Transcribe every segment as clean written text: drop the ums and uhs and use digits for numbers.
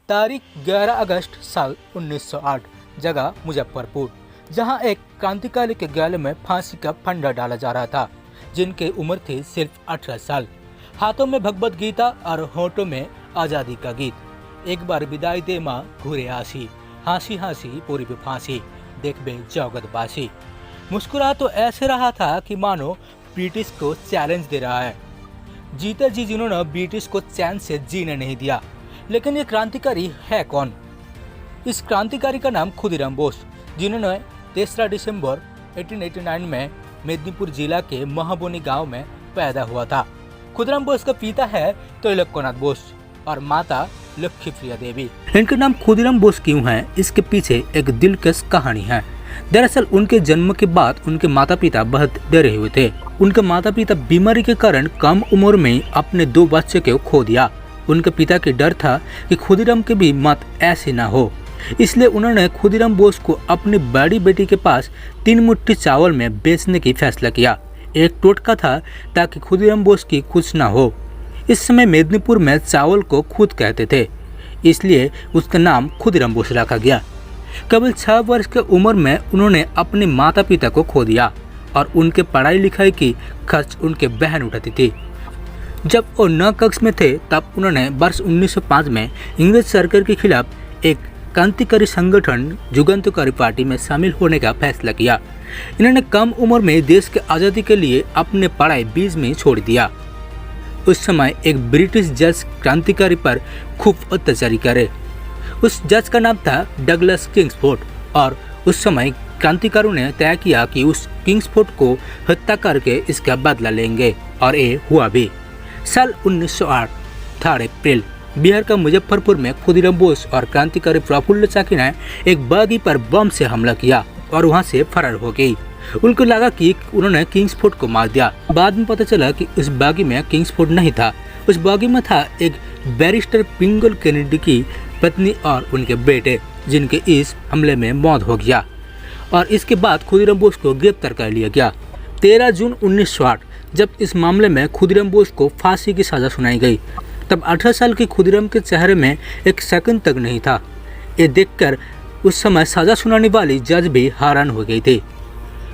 तारीख 11 अगस्त साल 1908, जगह मुजफ्फरपुर, जहां एक क्रांतिकारी के गले में फांसी का फंदा डाला जा रहा था, जिनकी उम्र थी सिर्फ 18 साल। हाथों में भगवत गीता और होठों में आजादी का गीत। एक बार विदाई दे माँ घूरे आसी, हंसी हंसी पूरी पे फांसी, देख बे जौगत बासी। मुस्कुरा तो ऐसे रहा था कि मानो ब्रिटिश को चैलेंज दे रहा है। जीते जी जिन्होंने ब्रिटिश को चैन से जीने नहीं दिया। लेकिन ये क्रांतिकारी है कौन? इस क्रांतिकारी का नाम खुदीराम बोस, जिन्होंने 3 दिसंबर 1889 में मेदिनीपुर जिला के महाबोनी गांव में पैदा हुआ था। खुदीराम बोस का पिता है त्रैलोक्यनाथ बोस और माता लक्ष्मीप्रिया देवी। इनका नाम खुदीराम बोस क्यों है, इसके पीछे एक दिलकश कहानी है। दरअसल उनके जन्म के बाद उनके माता पिता बहुत डरे हुए थे। उनके माता पिता बीमारी के कारण कम उम्र में अपने 2 बच्चे को खो दिया। उनके पिता के डर था कि खुदीराम की भी मौत ऐसी ना हो, इसलिए उन्होंने खुदीराम बोस को अपनी बड़ी बेटी के पास 3 मुट्ठी चावल में बेचने की फैसला किया। एक टोटका था ताकि खुदीराम बोस की कुछ ना हो। इस समय मेदिनीपुर में चावल को खुद कहते थे, इसलिए उसका नाम खुदीराम बोस रखा गया। केवल 6 वर्ष की उम्र में उन्होंने अपने माता पिता को खो दिया और उनके पढ़ाई लिखाई की खर्च उनके बहन उठाती थी। जब वो 9 कक्षा में थे तब उन्होंने वर्ष 1905 में इंग्रेज सरकार के खिलाफ एक क्रांतिकारी संगठन जुगांतकारी पार्टी में शामिल होने का फैसला किया। इन्होंने कम उम्र में देश की आज़ादी के लिए अपने पढ़ाई बीच में छोड़ दिया। उस समय एक ब्रिटिश जज क्रांतिकारी पर खूब अत्याचारी करे। उस जज का नाम था डगलस किंग्सफोर्ड और उस समय क्रांतिकारियों ने तय किया कि उस किंग्सफोर्ड को हत्या करके इसका बदला लेंगे और ये हुआ भी। साल 1908 3 अप्रैल बिहार का मुजफ्फरपुर में खुदीराम बोस और क्रांतिकारी प्रफुल्ल चाकी ने एक बागी पर बम से हमला किया और वहां से फरार हो गई। उनको लगा कि उन्होंने किंग्सफोर्ड को मार दिया। बाद में पता चला कि उस बागी में किंग्सफोर्ड नहीं था, उस बागी में था एक बैरिस्टर पिंगल केनेडी की पत्नी और उनके बेटे, जिनके इस हमले में मौत हो गया और इसके बाद खुदीराम बोस को गिरफ्तार कर लिया गया। 13 जून 1908 जब इस मामले में खुदीराम बोस को फांसी की सजा सुनाई गई, तब 18 साल के खुदीराम के चेहरे में एक सेकंड तक नहीं था। ये देखकर उस समय सजा सुनाने वाली जज भी हैरान हो गई थी।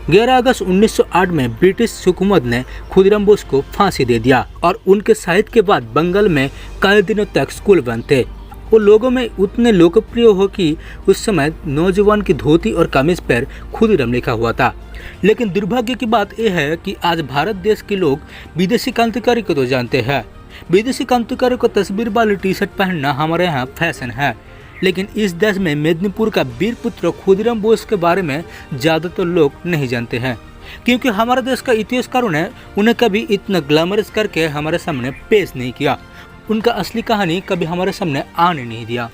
11 अगस्त 1908 में ब्रिटिश हुकूमत ने खुदीराम बोस को फांसी दे दिया और उनके शहीद के बाद बंगाल में कई दिनों तक स्कूल बंद थे। वो लोगों में उतने लोकप्रिय हो कि उस समय नौजवान की धोती और कमीज पर खुदीराम लिखा हुआ था। लेकिन दुर्भाग्य की बात यह है कि आज भारत देश के लोग विदेशी क्रांतिकारी को तो जानते हैं। विदेशी क्रांतिकारी को तस्वीर वाली टी-शर्ट पहनना हमारे यहाँ फैशन है, लेकिन इस देश में मेदिनीपुर का वीर पुत्र खुदीराम बोस के बारे में ज़्यादातर लोग नहीं जानते हैं, क्योंकि हमारे देश का इतिहासकारों ने उन्हें कभी इतना ग्लैमरस करके हमारे सामने पेश नहीं किया। उनका असली कहानी कभी हमारे सामने आने नहीं दिया।